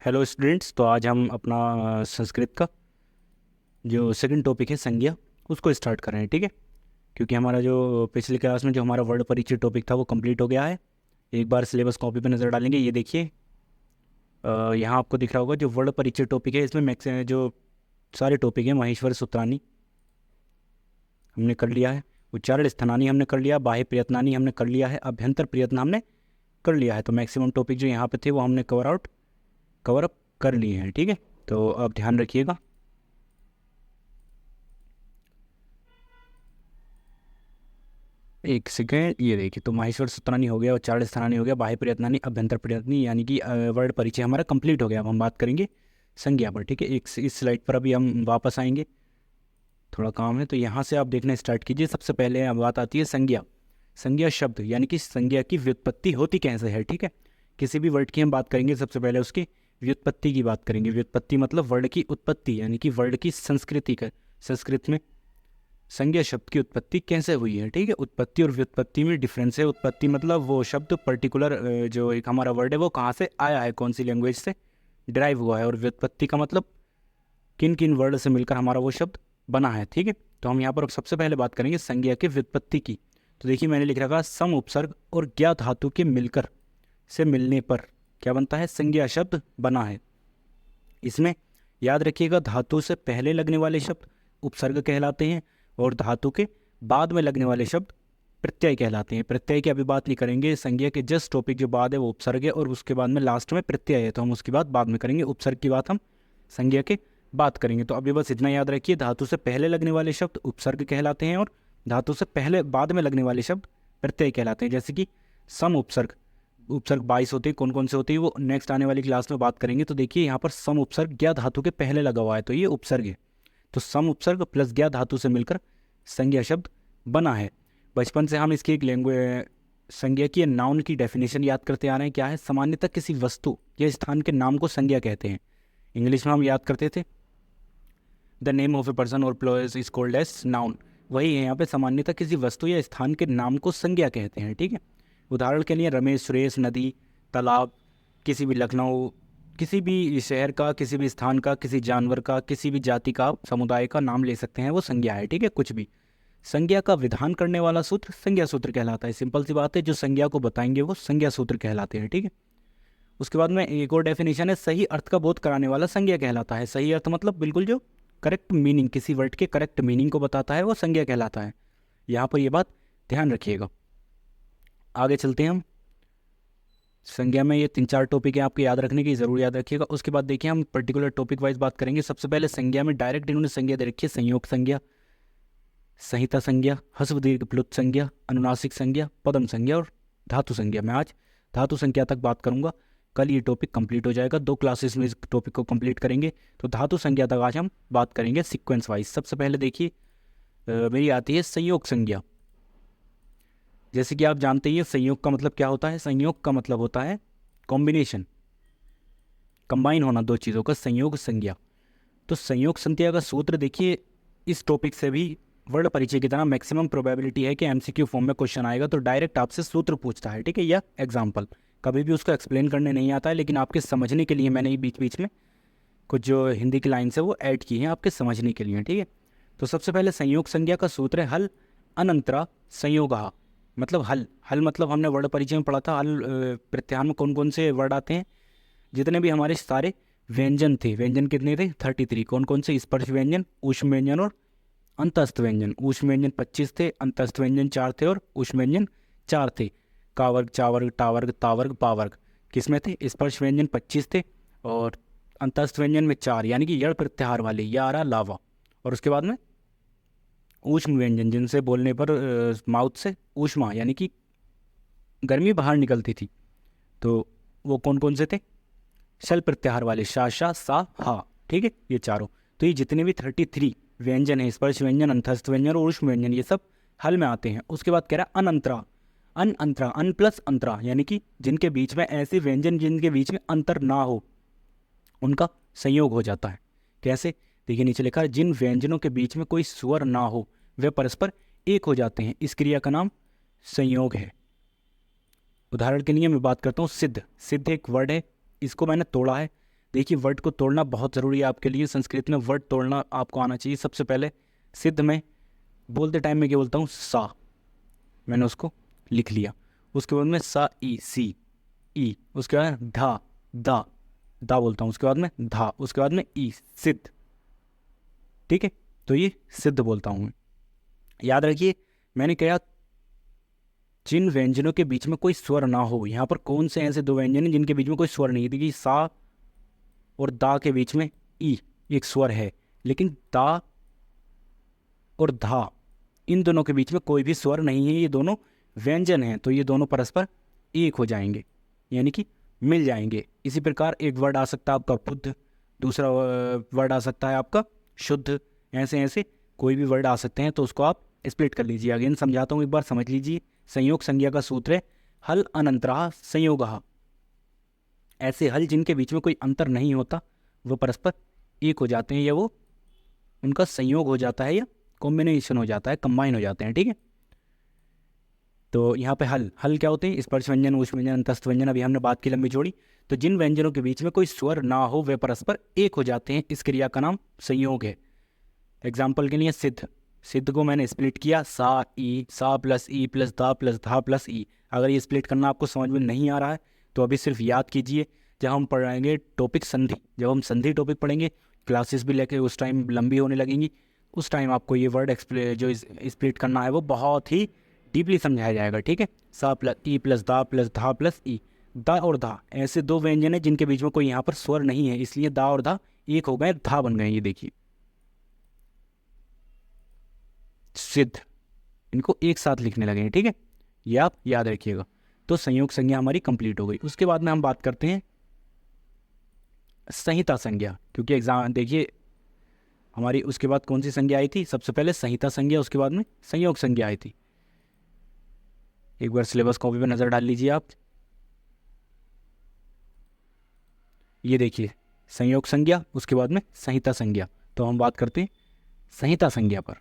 Hello students. तो आज हम अपना संस्कृत का जो सेकंड टॉपिक है संज्ञा उसको स्टार्ट कर रहे हैं, ठीक है। क्योंकि हमारा जो पिछली क्लास में जो हमारा वर्ड परिचय टॉपिक था वो कंप्लीट हो गया है। एक बार सिलेबस कॉपी पे नज़र डालेंगे। ये देखिए, यहाँ आपको दिख रहा होगा जो वर्ड परिचय टॉपिक है, इसमें मैक्स जो सारे टॉपिक हैं महेश्वर सूत्रानी हमने कर लिया है, उच्चारण स्थानानी हमने कर लिया, बाह्य प्रयत्नानी हमने कर लिया है, अभ्यंतर प्रयत्न हमने कर लिया है। तो मैक्सिमम टॉपिक जो यहाँ पे थे वो हमने कवर अप कर लिए हैं, ठीक है। तो अब ध्यान रखिएगा। एक सेकेंड, ये देखिए, तो माहेश्वर सूत्रानी हो गया, उच्चारण स्थानानी हो गया, बाह्य प्रयत्नानी, अभ्यंतर प्रयत्नी, यानी कि वर्ड परिचय हमारा कंप्लीट हो गया। अब हम बात करेंगे संज्ञा पर, ठीक है। एक इस स्लाइड पर अभी हम वापस आएंगे, थोड़ा काम है तो यहाँ से आप देखना स्टार्ट कीजिए। सबसे पहले अब बात आती है संज्ञा। संज्ञा शब्द यानी कि संज्ञा की व्युत्पत्ति होती कैसे है, ठीक है। किसी भी वर्ड की हम बात करेंगे सबसे पहले उसकी व्युत्पत्ति की बात करेंगे। व्युत्पत्ति मतलब वर्ड की उत्पत्ति, यानी कि वर्ड की संस्कृति का। संस्कृत में संज्ञा शब्द की उत्पत्ति कैसे हुई है, ठीक है। उत्पत्ति और व्युत्पत्ति में डिफरेंस है। उत्पत्ति मतलब वो शब्द पर्टिकुलर जो एक हमारा वर्ड है वो कहाँ से आया है, कौन सी लैंग्वेज से डिराइव हुआ है। और व्युत्पत्ति का मतलब किन किन वर्ड से मिलकर हमारा वो शब्द बना है, ठीक है। तो हम यहाँ पर अब सबसे पहले बात करेंगे संज्ञा के व्युत्पत्ति की। तो देखिए, मैंने लिख रखा सम उपसर्ग और ज्ञा धातु के मिलकर से मिलने पर क्या बनता है, संज्ञा शब्द बना है। इसमें याद रखिएगा, धातु से पहले लगने वाले शब्द उपसर्ग कहलाते हैं और धातु के बाद में लगने वाले शब्द प्रत्यय कहलाते हैं। प्रत्यय की अभी बात नहीं करेंगे, संज्ञा के जस्ट टॉपिक जो बाद है वो उपसर्ग है और उसके बाद में लास्ट में प्रत्यय है, तो हम उसकी बात बाद में करेंगे। उपसर्ग की बात हम संज्ञा के बात करेंगे। तो अभी बस इतना याद रखिए, धातु से पहले लगने वाले शब्द उपसर्ग कहलाते हैं और धातु से पहले बाद में लगने वाले शब्द प्रत्यय कहलाते हैं। जैसे कि सम उपसर्ग, उपसर्ग 22 होते हैं। कौन कौन से होते हैं वो नेक्स्ट आने वाली क्लास में बात करेंगे। तो देखिए, यहाँ पर सम उपसर्ग ज्ञा धातु के पहले लगा हुआ है, तो ये उपसर्ग है। तो सम उपसर्ग प्लस ज्ञा धातु से मिलकर संज्ञा शब्द बना है। बचपन से हम इसकी एक लैंग्वेज संज्ञा की नाउन की डेफिनेशन याद करते आ रहे हैं। क्या है, सामान्यतः किसी वस्तु या स्थान के नाम को संज्ञा कहते हैं। इंग्लिश में हम याद करते थे the name of a person और place is called as noun. वही है यहाँ पे, सामान्यतः किसी वस्तु या स्थान के नाम को संज्ञा कहते हैं, ठीक है। उदाहरण के लिए रमेश, सुरेश, नदी, तालाब, किसी भी लखनऊ, किसी भी शहर का, किसी भी स्थान का, किसी जानवर का, किसी भी जाति का, समुदाय का नाम ले सकते हैं, वो संज्ञा है, ठीक है। कुछ भी संज्ञा का विधान करने वाला सूत्र संज्ञा सूत्र कहलाता है। सिंपल सी बात है, जो संज्ञा को बताएंगे वो संज्ञा सूत्र कहलाते हैं, ठीक है। उसके बाद में एक और डेफिनेशन है, सही अर्थ का बोध कराने वाला संज्ञा कहलाता है। सही अर्थ मतलब बिल्कुल जो करेक्ट मीनिंग, किसी वर्ड के करेक्ट मीनिंग को बताता है वो संज्ञा कहलाता है। यहाँ पर ये बात ध्यान रखिएगा। आगे चलते हैं हम। संज्ञा में ये 3-4 टॉपिक है, आपको याद रखने की, जरूर याद रखिएगा। उसके बाद देखिए हम पर्टिकुलर टॉपिक वाइज बात करेंगे। सबसे पहले संज्ञा में डायरेक्ट इन्होंने संज्ञा दे रखी है, संयोग संज्ञा, संहिता संज्ञा, हस्व दीर्घ प्लुत संज्ञा, अनुनासिक संज्ञा, पदम संज्ञा और धातु संज्ञा। मैं आज धातु संज्ञा तक बात करूंगा, कल ये टॉपिक कंप्लीट हो जाएगा। 2 क्लासेस में इस टॉपिक को कंप्लीट करेंगे। तो धातु संज्ञा तक आज हम बात करेंगे सीक्वेंस वाइज। सबसे पहले देखिए, मेरी आती है संयोग संज्ञा। जैसे कि आप जानते ही हैं संयोग का मतलब क्या होता है। संयोग का मतलब होता है कॉम्बिनेशन, कंबाइन होना दो चीज़ों का, संयोग संज्ञा। तो संयोग संज्ञा का सूत्र देखिए, इस टॉपिक से भी वर्ड परिचय की तरह मैक्सिमम प्रोबेबिलिटी है कि एमसीक्यू फॉर्म में क्वेश्चन आएगा तो डायरेक्ट आपसे सूत्र पूछता है, ठीक है, या एग्जाम्पल। कभी भी उसको एक्सप्लेन करने नहीं आता है, लेकिन आपके समझने के लिए मैंने बीच बीच में कुछ जो हिंदी की लाइन्स है वो ऐड की हैं आपके समझने के लिए, ठीक है। तो सबसे पहले संयोग संज्ञा का सूत्र है हल अनंतरा संयोगः। मतलब हल, हल मतलब हमने वर्ड परिचय में पढ़ा था, हल प्रत्याहार में कौन कौन से वर्ड आते हैं। जितने भी हमारे सारे व्यंजन थे, व्यंजन कितने थे, 33। कौन कौन से, स्पर्श व्यंजन, ऊष्म व्यंजन और अंतस्थ व्यंजन। ऊष्म व्यंजन 25 थे, अंतस्थ व्यंजन 4 थे और ऊष्म व्यंजन 4 थे। कावर्ग, चावर्ग, टावर्ग, तावर्ग, पावर्ग किस में थे, स्पर्श व्यंजन 25 थे और अंतस्थ व्यंजन में 4, यानी कि यड़ प्रत्याहार वाले, यारा, लावा। और उसके बाद में ऊष्म व्यंजन, जिनसे बोलने पर माउथ से ऊष्मा यानी कि गर्मी बाहर निकलती थी, तो वो कौन कौन से थे, शल प्रत्याहार वाले, शा, शा, सा, हा, ठीक है, ये चारों। तो ये जितने भी 33 व्यंजन है, स्पर्श व्यंजन, अंतस्थ व्यंजन और ऊष्म व्यंजन, ये सब हल में आते हैं। उसके बाद कह रहा है अनंतरा, अन अंतरा, अन प्लस अंतरा, यानी कि जिनके बीच में ऐसे व्यंजन जिनके बीच में अंतर ना हो उनका संयोग हो जाता है। कैसे, देखिए नीचे लिखा है, जिन व्यंजनों के बीच में कोई स्वर ना हो वे परस्पर एक हो जाते हैं, इस क्रिया का नाम संयोग है। उदाहरण के लिए मैं बात करता हूँ सिद्ध। सिद्ध एक वर्ड है, इसको मैंने तोड़ा है, देखिए वर्ड को तोड़ना बहुत ज़रूरी है आपके लिए। संस्कृत में वर्ड तोड़ना आपको आना चाहिए। सबसे पहले सिद्ध में बोलते टाइम में क्या बोलता हूँ, सा, मैंने उसको लिख लिया। उसके बाद में सा ई, सी ई, उसके बाद धा, दा, दा बोलता हूँ। उसके बाद में धा, उसके बाद में ई, सिद्ध। ठीक है, तो ये सिद्ध बोलता हूँ मैं। याद रखिए मैंने कहा जिन व्यंजनों के बीच में कोई स्वर ना हो। यहाँ पर कौन से ऐसे दो व्यंजन हैं जिनके बीच में कोई स्वर नहीं है? देखिए सा और दा के बीच में ई एक स्वर है, लेकिन दा और धा इन दोनों के बीच में कोई भी स्वर नहीं है। ये दोनों व्यंजन हैं, तो ये दोनों परस्पर एक हो जाएंगे, यानी कि मिल जाएंगे। इसी प्रकार एक वर्ड आ सकता है आपका बुद्ध, दूसरा वर्ड आ सकता है आपका शुद्ध। ऐसे ऐसे कोई भी वर्ड आ सकते हैं, तो उसको आप स्प्लिट कर लीजिए। अगेन समझाता हूँ, एक बार समझ लीजिए। संयोग संज्ञा का सूत्र है हल अनंतरा संयोगः। ऐसे हल जिनके बीच में कोई अंतर नहीं होता वो परस्पर एक हो जाते हैं, या वो उनका संयोग हो जाता है, या कॉम्बिनेशन हो जाता है, कंबाइन हो जाते हैं। ठीक है, तो यहाँ पे हल हल क्या होते हैं? स्पर्श व्यंजन, ऊष्म व्यंजन, अंतस्थ व्यंजन। अभी हमने बात की लंबी चौड़ी। तो जिन व्यंजनों के बीच में कोई स्वर ना हो वे परस्पर एक हो जाते हैं, इस क्रिया का नाम संयोग है। एग्जाम्पल के लिए सिद्ध, सिद्ध को मैंने स्प्लिट किया, सा ई, सा प्लस ई प्लस धा प्लस धा प्लस ई। अगर ये स्प्लिट करना आपको समझ में नहीं आ रहा है तो अभी सिर्फ याद कीजिए, जब हम पढ़ाएंगे टॉपिक संधि, जब हम संधि टॉपिक पढ़ेंगे, क्लासेस भी लेके उस टाइम लंबी होने लगेंगी, उस टाइम आपको ये वर्ड जो स्प्लिट करना है वो बहुत ही डीपली समझाया जाएगा। ठीक है, सा प्लस ई प्लस धा प्लस ई। दा और धा ऐसे दो व्यंजन है जिनके बीच में कोई यहाँ पर स्वर नहीं है, इसलिए दा और धा एक हो गए, धा बन गए। ये देखिए सिद्ध, इनको एक साथ लिखने लगे हैं। ठीक है, ये आप याद रखिएगा। तो संयोग संज्ञा हमारी कंप्लीट हो गई। उसके बाद में हम बात करते हैं संहिता संज्ञा, क्योंकि एग्जाम देखिए हमारी उसके बाद कौन सी संज्ञा आई थी? सबसे पहले संहिता संज्ञा, उसके बाद में संयोग संज्ञा आई थी। एक बार सिलेबस कॉपी पे नजर डाल लीजिए आप। ये देखिए संयोग संज्ञा, उसके बाद में संहिता संज्ञा। तो हम बात करते हैं संहिता संज्ञा पर।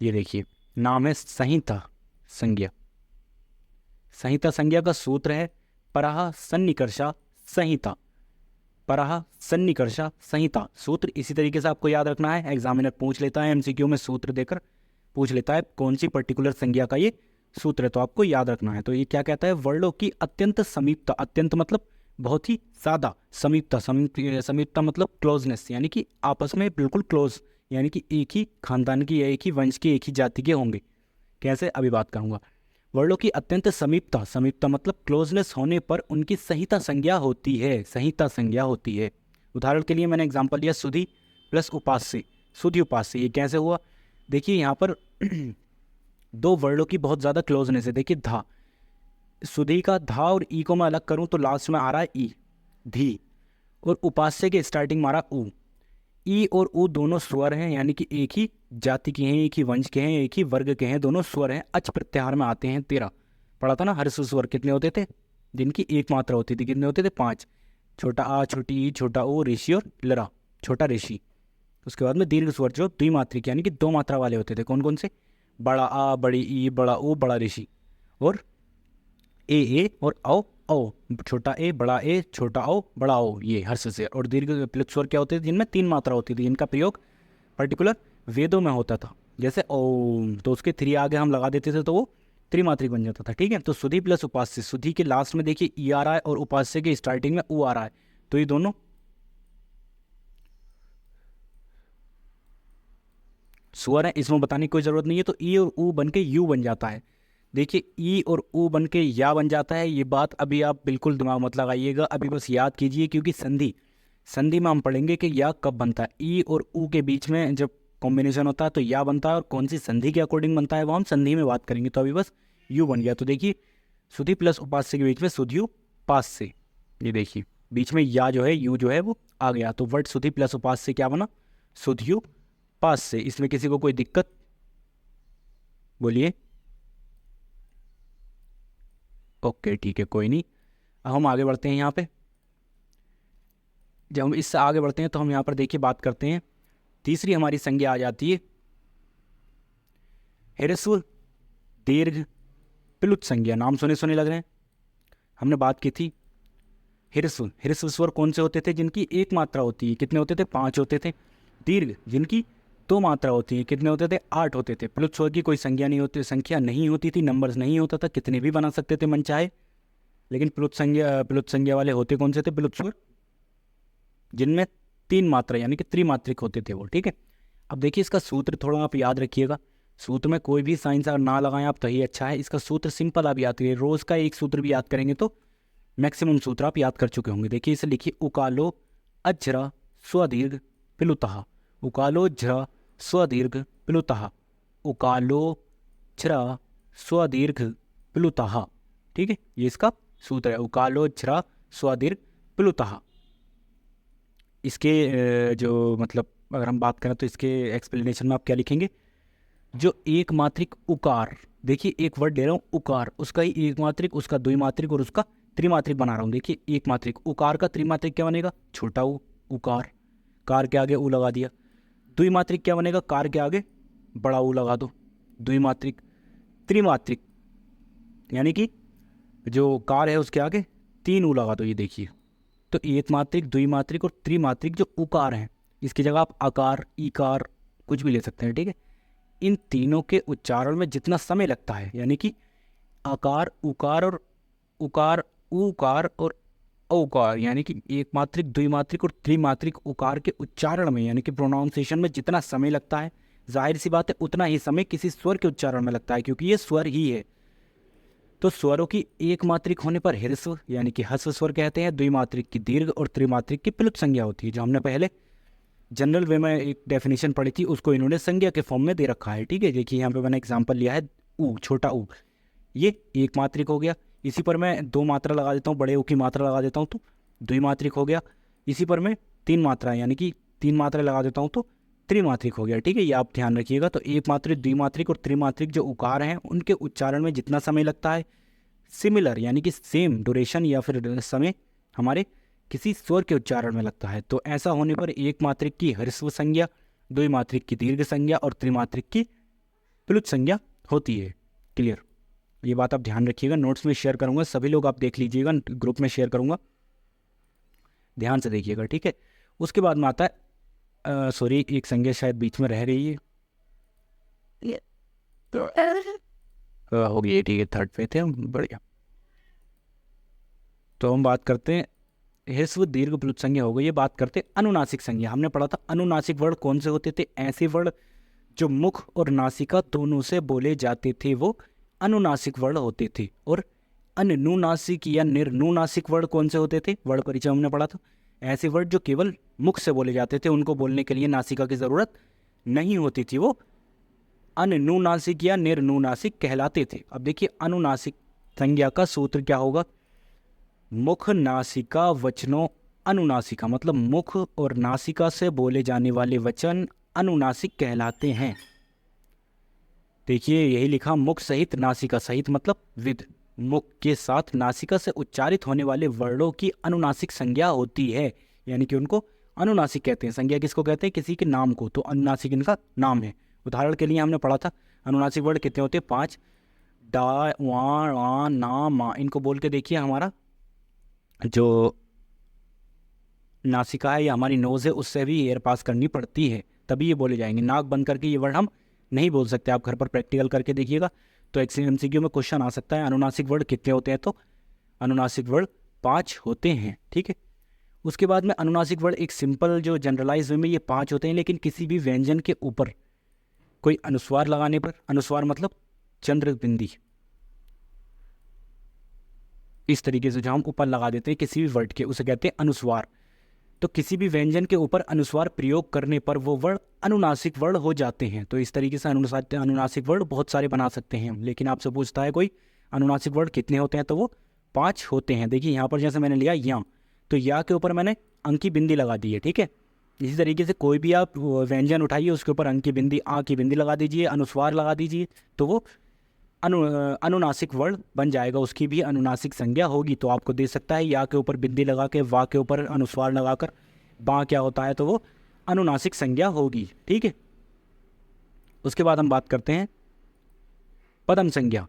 ये देखिए नाम है संहिता संज्ञा। संहिता संज्ञा का सूत्र है परः सन्निकर्षा संहिता। परः सन्निकर्षा संहिता सूत्र इसी तरीके से आपको याद रखना है। एग्जामिनर पूछ लेता है एमसीक्यू में, सूत्र देकर पूछ लेता है कौन सी पर्टिकुलर संज्ञा का ये सूत्र है, तो आपको याद रखना है। तो ये क्या कहता है? वर्णों की अत्यंत समीपता, अत्यंत मतलब बहुत ही ज्यादा, समीपता, समीपता मतलब क्लोजनेस, यानी कि आपस में बिल्कुल क्लोज, यानी कि एक ही खानदान की या एक ही वंश की, एक ही जाति के होंगे। कैसे? अभी बात करूंगा। वर्णों की अत्यंत समीपता, समीपता मतलब क्लोजनेस होने पर उनकी संहिता संज्ञा होती है, संहिता संज्ञा होती है। उदाहरण के लिए मैंने एग्जांपल लिया सुधि प्लस उपास्य, सुधि उपास्य। ये कैसे हुआ? देखिए यहाँ पर दो वर्णों की बहुत ज़्यादा क्लोजनेस है। देखिए धा, सुधि का धा और ई को मैं अलग करूँ तो लास्ट में आ रहा है ई, धी, और उपास्य के स्टार्टिंग में आ रहा ऊ। ई और ऊ दोनों स्वर हैं, यानी कि एक ही जाति के हैं, एक ही वंश के हैं, एक ही वर्ग के हैं, दोनों स्वर हैं। अच प्रत्याहार में आते हैं 13। पढ़ा था ना हर्ष स्वर कितने होते थे? जिनकी एक मात्रा होती थी, कितने होते थे? 5। छोटा आ, छोटी ई, छोटा ओ, ऋषि और लरा, छोटा ऋषि। उसके बाद में दीर्घ स्वर जो द्विमात्रिक यानी कि 2 मात्रा वाले होते थे। कौन कौन से? बड़ा आ, बड़ी ई, बड़ा ओ, बड़ा ऋषि, और ए और औ औ, छोटा ए, बड़ा ए, छोटा ओ, बड़ा ओ, ये हर्ष से। और दीर्घ प्लुत स्वर क्या होते थे? जिनमें 3 मात्रा होती थी, जिनका प्रयोग पर्टिकुलर वेदों में होता था। जैसे ओम, तो उसके 3 आगे हम लगा देते थे तो वो त्रिमात्रिक बन जाता था। ठीक है, तो सुधि प्लस उपास्य, सुधि के लास्ट में देखिए ई आ रहा है और उपास्य के स्टार्टिंग में ऊ आ रहा है, तो ये दोनों स्वर है, इसमें बताने की कोई जरूरत नहीं है। तो ई और ऊ बन के यू बन जाता है। देखिए ई और ऊ बन के या बन जाता है। ये बात अभी आप बिल्कुल दिमाग मत लगाइएगा, अभी बस याद कीजिए, क्योंकि संधि, संधि में हम पढ़ेंगे कि या कब बनता है। ई और ऊ के बीच में जब कॉम्बिनेशन होता है तो या बनता है, और कौन सी संधि के अकॉर्डिंग बनता है वो हम संधि में बात करेंगे। तो अभी बस यू बन गया। तो देखिए सुधि प्लस उपास्य के बीच में सुधियु पास्य, ये देखिए बीच में या जो है, यू जो है वो आ गया। तो वर्ड सुधि प्लस उपास्य क्या बना? सुधियु पास्य। इसमें किसी को कोई दिक्कत? बोलिए। ओके ठीक है, कोई नहीं। अब हम आगे बढ़ते हैं। यहाँ पे जब हम इससे आगे बढ़ते हैं तो हम यहाँ पर देखिए बात करते हैं, तीसरी हमारी संज्ञा आ जाती है ह्रस्व दीर्घ प्लुत संज्ञा। नाम सुने सुने लग रहे हैं। हमने बात की थी ह्रस्व, ह्रस्व स्वर कौन से होते थे? जिनकी एक मात्रा होती है, कितने होते थे? 5 होते थे। दीर्घ, जिनकी 2 मात्रा होती है, कितने होते थे? 8 होते थे। प्लुत स्वर की कोई संख्या नहीं होती थी, नंबर्स नहीं होता था, कितने भी बना सकते थे मन चाहे। लेकिन प्लुत संज्ञा वाले होते कौन से थे? प्लुत स्वर, जिनमें 3 मात्रा यानी कि त्रिमात्रिक होते थे वो, ठीक है। अब देखिए इसका सूत्र थोड़ा आप याद रखिएगा। सूत्र में कोई भी साइंस अगर ना लगाएं आप तो ही अच्छा है। इसका सूत्र सिंपल आप याद करिए, रोज का एक सूत्र भी याद करेंगे तो मैक्सिमम सूत्र आप याद कर चुके होंगे। देखिए इसे लिखिए, उकालो अज्रा स्वदीर्घ प्लुतः, उकालो झ्र स्वदीर्घ प्लुतः, उकालो झ्र स्वदीर्घ प्लुतः, ठीक है। ये इसका सूत्र है, उकालो झ्र स्वदीर्घ प्लुतः। इसके जो मतलब अगर हम बात करें तो इसके एक्सप्लेनेशन में आप क्या लिखेंगे? जो एक मात्रिक उकार, देखिए एक वर्ड ले रहा हूँ उकार, उसका ही एक मात्रिक, उसका द्विमात्रिक और उसका त्रिमात्रिक बना रहा हूँ। देखिए एक मात्रिक उकार का त्रिमात्रिक क्या बनेगा? छोटा ऊ, उकार, कार के आगे ऊ लगा दिया। द्विमात्रिक क्या बनेगा? कार के आगे बड़ा ऊ लगा दो, द्विमात्रिक। त्रिमात्रिक यानी कि जो कार है उसके आगे 3 ऊ लगा दो, ये देखिए। तो एक मात्रिक, द्विमात्रिक और त्रिमात्रिक जो उकार हैं, इसकी जगह आप आकार, इकार कुछ भी ले सकते हैं, ठीक है। इन तीनों के उच्चारण में जितना समय लगता है, यानी कि आकार, उकार और उकार, उकार और औकार, यानी कि एक मात्रिक, द्विमात्रिक और त्रिमात्रिक उकार के उच्चारण में यानी कि प्रोनाउंसिएशन में जितना समय लगता है, जाहिर सी बात है उतना ही समय किसी स्वर के उच्चारण में लगता है, क्योंकि ये स्वर ही है। तो स्वरों की एक मात्रिक होने पर ह्रस्व यानी कि ह्रस्व स्वर कहते हैं, द्विमात्रिक की दीर्घ और त्रिमात्रिक की प्लुत संज्ञा होती है। जो हमने पहले जनरल वे में एक डेफिनेशन पढ़ी थी, उसको इन्होंने संज्ञा के फॉर्म में दे रखा है, ठीक है। देखिए यहाँ पे मैंने एग्जांपल लिया है ऊ, छोटा ऊ, ये एक मात्रिक हो गया। इसी पर मैं 2 मात्रा लगा देता हूँ, बड़े ऊ की मात्रा लगा देता हूँ तो द्विमात्रिक हो गया। इसी पर मैं 3 मात्रा यानी कि 3 मात्रा लगा देता हूँ तो त्रिमात्रिक हो गया, ठीक है। ये आप ध्यान रखिएगा। तो एक मात्रिक, द्विमात्रिक और त्रिमात्रिक जो उकार हैं उनके उच्चारण में जितना समय लगता है, सिमिलर यानी कि सेम ड्यूरेशन या फिर समय हमारे किसी स्वर के उच्चारण में लगता है। तो ऐसा होने पर एक मात्रिक की ह्रस्व संज्ञा, द्विमात्रिक की दीर्घ संज्ञा और त्रिमात्रिक की प्लुत संज्ञा होती है। क्लियर? ये बात आप ध्यान रखिएगा, नोट्स में शेयर करूंगा, सभी लोग आप देख लीजिएगा, ग्रुप में शेयर करूंगा, ध्यान से देखिएगा, ठीक है। उसके बाद में आता है सॉरी, एक संज्ञा शायद बीच में रह रही है, हो गई, ठीक है, थर्ड पे थे हम, बढ़िया। तो हम बात करते हैं ह्रस्व दीर्घ प्लुत संज्ञा हो गई। ये बात करते हैं अनुनासिक संज्ञा। हमने पढ़ा था अनुनासिक वर्ड कौन से होते थे? ऐसे वर्ड जो मुख और नासिका दोनों से बोले जाते थे वो अनुनासिक वर्ड होते थे। और अनुनासिक या निर्नुनासिक वर्ड कौन से होते थे? वर्ड परिचय हमने पढ़ा था। ऐसे वर्ड जो केवल मुख से बोले जाते थे, उनको बोलने के लिए नासिका की जरूरत नहीं होती थी, वो अनुनासिक या निर्नुनासिक कहलाते थे। अब देखिए अनुनासिक संज्ञा का सूत्र क्या होगा? मुख नासिका वचनों अनुनासिका, मतलब मुख और नासिका से बोले जाने वाले वचन अनुनासिक कहलाते हैं। देखिए यही लिखा, मुख सहित नासिका सहित मतलब विद, मुख के साथ नासिका से उच्चारित होने वाले वर्णों की अनुनासिक संज्ञा होती है, यानी कि उनको अनुनासिक कहते हैं। संज्ञा किसको कहते हैं? किसी के नाम को, तो अनुनासिक इनका नाम है। उदाहरण के लिए हमने पढ़ा था अनुनासिक वर्ड कितने होते हैं? 5। डा, वा, वा, ना, मा, इनको बोल के देखिए, हमारा जो नासिका है या हमारी नोज़ है उससे भी एयर पास करनी पड़ती है, तभी ये बोले जाएंगे। नाक बंद करके ये वर्ड हम नहीं बोल सकते। आप घर पर प्रैक्टिकल करके देखिएगा तो MCQ में क्वेश्चन आ सकता है, अनुनासिक वर्ड कितने होते हैं? तो अनुनासिक वर्ड 5 होते हैं, ठीक है। उसके बाद में अनुनासिक वर्ड एक सिंपल जो जनरलाइज वे में ये 5 होते हैं, लेकिन किसी भी व्यंजन के ऊपर कोई अनुस्वार लगाने पर, अनुस्वार मतलब चंद्र बिंदी, इस तरीके से जो हम ऊपर लगा देते हैं किसी भी वर्ड के, उसे कहते हैं अनुस्वार। तो किसी भी व्यंजन के ऊपर अनुस्वार प्रयोग करने पर वो वर्ड अनुनासिक वर्ड हो जाते हैं। तो इस तरीके से अनुनासिक वर्ड बहुत सारे बना सकते हैं हम। लेकिन आपसे पूछता है कोई अनुनासिक वर्ड कितने होते हैं, तो वो 5 होते हैं। देखिए यहाँ पर जैसे मैंने लिया या, तो या के ऊपर मैंने अंक की बिंदी लगा दी है, ठीक है। इसी तरीके से कोई भी आप व्यंजन उठाइए, उसके ऊपर अंक की बिंदी, आ की बिंदी लगा दीजिए, अनुस्वार लगा दीजिए, तो वो अनुनासिक वर्ड बन जाएगा, उसकी भी अनुनासिक संज्ञा होगी। तो आपको दे सकता है या के ऊपर बिंदी लगा के, वा के ऊपर अनुस्वार लगाकर बा क्या होता है, तो वो अनुनासिक संज्ञा होगी, ठीक है। उसके बाद हम बात करते हैं पदम संज्ञा।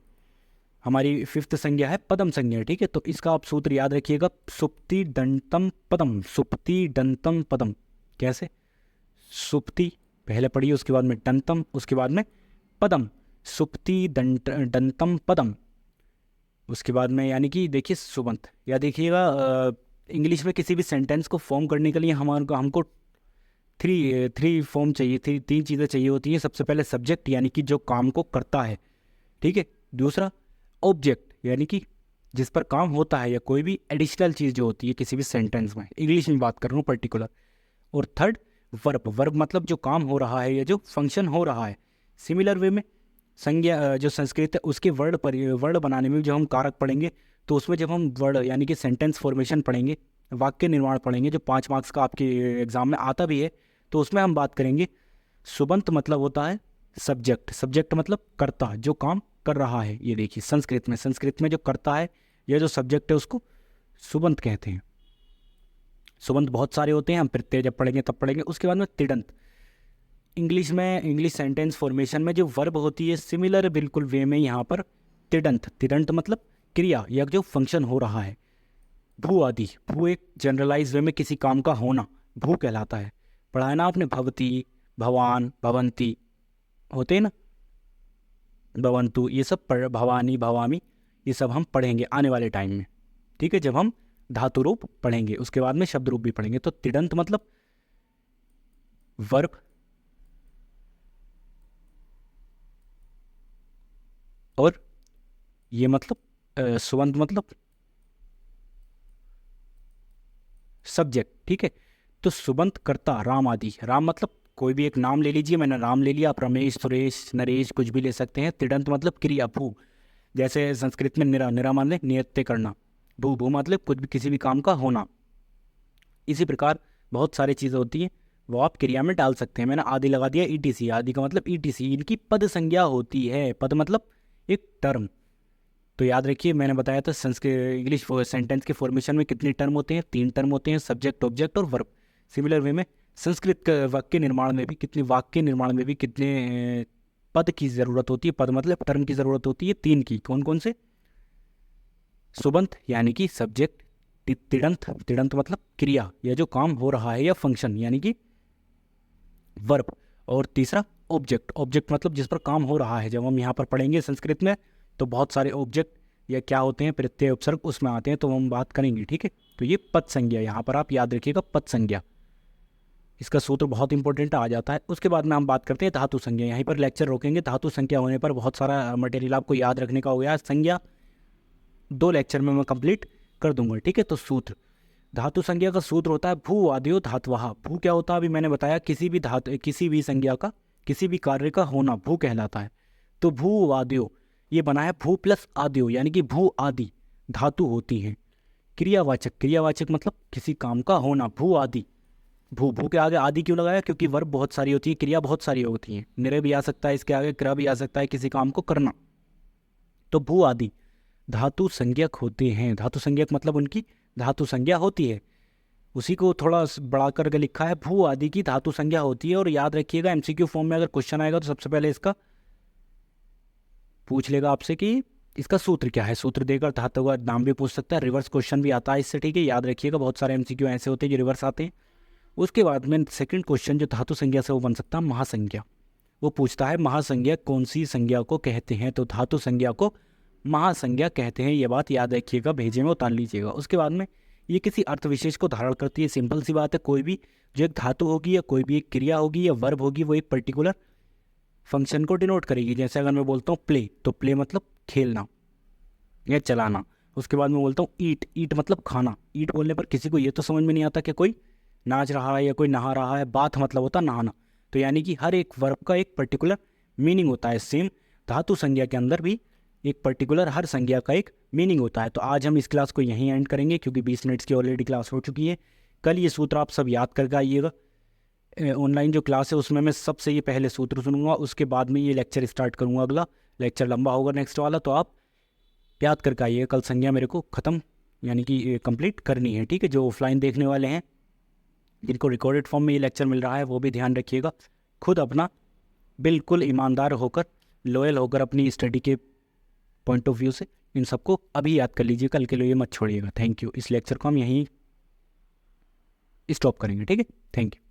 हमारी फिफ्थ संज्ञा है पदम संज्ञा, ठीक है। तो इसका आप सूत्र याद रखिएगा, सुप्ति दंतम पदम, सुप्ति दंतम पदम। कैसे? सुप्ति पहले पढ़िए, उसके बाद में दंतम, उसके बाद में पदम, सुप्ति दंतम पदम। उसके बाद में यानी कि देखिए सुबंत, या देखिएगा इंग्लिश में किसी भी सेंटेंस को फॉर्म करने के लिए हमको थ्री थ्री फॉर्म चाहिए, तीन चीज़ें चाहिए होती हैं। सबसे पहले सब्जेक्ट यानी कि जो काम को करता है, ठीक है। दूसरा ऑब्जेक्ट यानी कि जिस पर काम होता है, या कोई भी एडिशनल चीज़ जो होती है किसी भी सेंटेंस में, इंग्लिश में बात कर रहा हूँ पर्टिकुलर। और थर्ड वर्ब, वर्ब मतलब जो काम हो रहा है या जो फंक्शन हो रहा है। सिमिलर वे में संज्ञा जो संस्कृत है उसके वर्ड बनाने में जब हम कारक पढ़ेंगे, तो उसमें जब हम वर्ड यानी कि सेंटेंस फॉर्मेशन पढ़ेंगे, वाक्य निर्माण पढ़ेंगे, जो 5 मार्क्स का आपके एग्जाम में आता भी है, तो उसमें हम बात करेंगे सुबंत मतलब होता है सब्जेक्ट, सब्जेक्ट मतलब कर्ता, जो काम कर रहा है। ये देखिए संस्कृत में जो करता है या जो सब्जेक्ट है उसको सुबंत कहते हैं। सुबंत बहुत सारे होते हैं, हम प्रत्यय जब पढ़ेंगे तब पढ़ेंगे। उसके बाद में तिडंत, इंग्लिश में इंग्लिश सेंटेंस फॉर्मेशन में जो वर्ब होती है, सिमिलर बिल्कुल वे में यहाँ पर तिडंत, तिडंत मतलब क्रिया या जो फंक्शन हो रहा है। भू आदि, भू एक जनरलाइज वे में किसी काम का होना भू कहलाता है। पढ़ा है ना आपने, भवती, भवान, भवंती होते हैं ना, भवंतु, ये सब भवानी, भवामी, ये सब हम पढ़ेंगे आने वाले टाइम में, ठीक है, जब हम धातु रूप पढ़ेंगे। उसके बाद में शब्द रूप भी पढ़ेंगे। तो तिडंत मतलब वर्ब, और ये मतलब सुबंत मतलब सब्जेक्ट, ठीक है। तो सुबंत कर्ता राम आदि, राम मतलब कोई भी एक नाम ले लीजिए, मैंने राम ले लिया, आप रमेश, सुरेश, नरेश कुछ भी ले सकते हैं। तिडंत मतलब क्रिया, भू, जैसे संस्कृत में निरा, निरा मान नियत्य करना, भू, भू मतलब कुछ भी किसी भी काम का होना। इसी प्रकार बहुत सारी चीज़ें होती हैं, वो आप क्रिया में डाल सकते हैं। मैंने आदि लगा दिया, ईटीसी, आदि का मतलब ईटीसी, इनकी पद संज्ञा होती है। पद मतलब एक टर्म। तो याद रखिए मैंने बताया था संस्कृत इंग्लिश सेंटेंस के फॉर्मेशन में कितने टर्म होते हैं, 3 टर्म होते हैं, सब्जेक्ट, ऑब्जेक्ट और वर्ब। सिमिलर वे में संस्कृत के वाक्य निर्माण में भी कितने पद की ज़रूरत होती है। पद मतलब टर्म की ज़रूरत होती है 3 की। कौन कौन से? सुबंत यानी कि सब्जेक्ट, तिडंत, तिडंत मतलब क्रिया या जो काम हो रहा है या फंक्शन यानी कि वर्ब, और तीसरा ऑब्जेक्ट, ऑब्जेक्ट मतलब जिस पर काम हो रहा है। जब हम यहाँ पर पढ़ेंगे संस्कृत में तो बहुत सारे ऑब्जेक्ट या क्या होते हैं, प्रत्यय, उपसर्ग उसमें आते हैं, तो हम बात करेंगे, ठीक है। तो ये पद संज्ञा, यहाँ पर आप याद रखिएगा पद संज्ञा, इसका सूत्र बहुत इंपॉर्टेंट आ जाता है। उसके बाद में हम बात करते हैं धातु संज्ञा। यहीं पर लेक्चर रोकेंगे। धातु संख्या होने पर बहुत सारा मटेरियल आपको याद रखने का हो गया। संज्ञा 2 लेक्चर में मैं कंप्लीट कर दूंगा, ठीक है। तो सूत्र, धातु संज्ञा का सूत्र होता है भू आद्यो धातुवः। भू क्या होता है अभी मैंने बताया, किसी भी धातु, किसी भी संज्ञा का, किसी भी कार्य का होना भू कहलाता है। तो भू आद्यो, ये बना है भू प्लस आद्यो, यानी कि भू आदि धातु होती हैं। क्रियावाचक, क्रियावाचक मतलब किसी काम का होना, भू आदि। भू, भू के आगे आदि क्यों लगाया? क्योंकि वर्ब बहुत सारी होती है, क्रिया बहुत सारी होती हैं। निरे भी आ सकता है इसके आगे, क्रिया भी आ सकता है, किसी काम को करना। तो भू आदि धातु संज्ञक होते हैं। धातु संज्ञक मतलब उनकी धातु संज्ञा होती है। उसी को थोड़ा बढ़ा करके लिखा है, भू आदि की धातु संज्ञा होती है। और याद रखिएगा एमसीक्यू फॉर्म में अगर क्वेश्चन आएगा तो सबसे पहले इसका पूछ लेगा आपसे कि इसका सूत्र क्या है। सूत्र देकर धातु का नाम भी पूछ सकता है, रिवर्स क्वेश्चन भी आता है इससे, ठीक है। याद रखिएगा बहुत सारे एमसीक्यू ऐसे होते हैं जो रिवर्स आते हैं। उसके बाद में सेकंड क्वेश्चन जो धातु संज्ञा से वो बन सकता है महासंज्ञा। वो पूछता है महासंज्ञा कौन सी संज्ञा को कहते हैं, तो धातु संज्ञा को महासंज्ञा कहते हैं। ये बात याद रखिएगा, भेजे में उतार लीजिएगा। उसके बाद में ये किसी अर्थ विशेष को धारण करती है। सिंपल सी बात है, कोई भी जो एक धातु होगी या कोई भी एक क्रिया होगी या वर्ब होगी, वो एक पर्टिकुलर फंक्शन को डिनोट करेगी। जैसे अगर मैं बोलता हूँ प्ले, तो प्ले मतलब खेलना या चलाना। उसके बाद मैं बोलता हूँ ईट, ईट मतलब खाना। ईट बोलने पर किसी को ये तो समझ में नहीं आता कि कोई नाच रहा है या कोई नहा रहा है। बाथ मतलब होता नहाना। तो यानी कि हर एक वर्ब का एक पर्टिकुलर मीनिंग होता है। सेम धातु संज्ञा के अंदर भी एक पर्टिकुलर हर संज्ञा का एक मीनिंग होता है। तो आज हम इस क्लास को यहीं एंड करेंगे क्योंकि 20 मिनट्स की ऑलरेडी क्लास हो चुकी है। कल ये सूत्र आप सब याद करके आइएगा। ऑनलाइन जो क्लास है उसमें मैं सबसे ये पहले सूत्र सुनूंगा, उसके बाद में ये लेक्चर स्टार्ट करूंगा। अगला लेक्चर लंबा होगा नेक्स्ट वाला, तो आप याद करके आइएगा। कल संज्ञा मेरे को ख़त्म यानी कि कंप्लीट करनी है, ठीक है। जो ऑफलाइन देखने वाले हैं, जिनको रिकॉर्डेड फॉर्म में ये लेक्चर मिल रहा है, वो भी ध्यान रखिएगा। खुद अपना बिल्कुल ईमानदार होकर, लॉयल होकर अपनी स्टडी के पॉइंट ऑफ व्यू से इन सबको अभी याद कर लीजिए, कल के लिए मत छोड़िएगा। Thank you. इस लेक्चर को हम यहीं स्टॉप करेंगे, ठीक है। Thank you.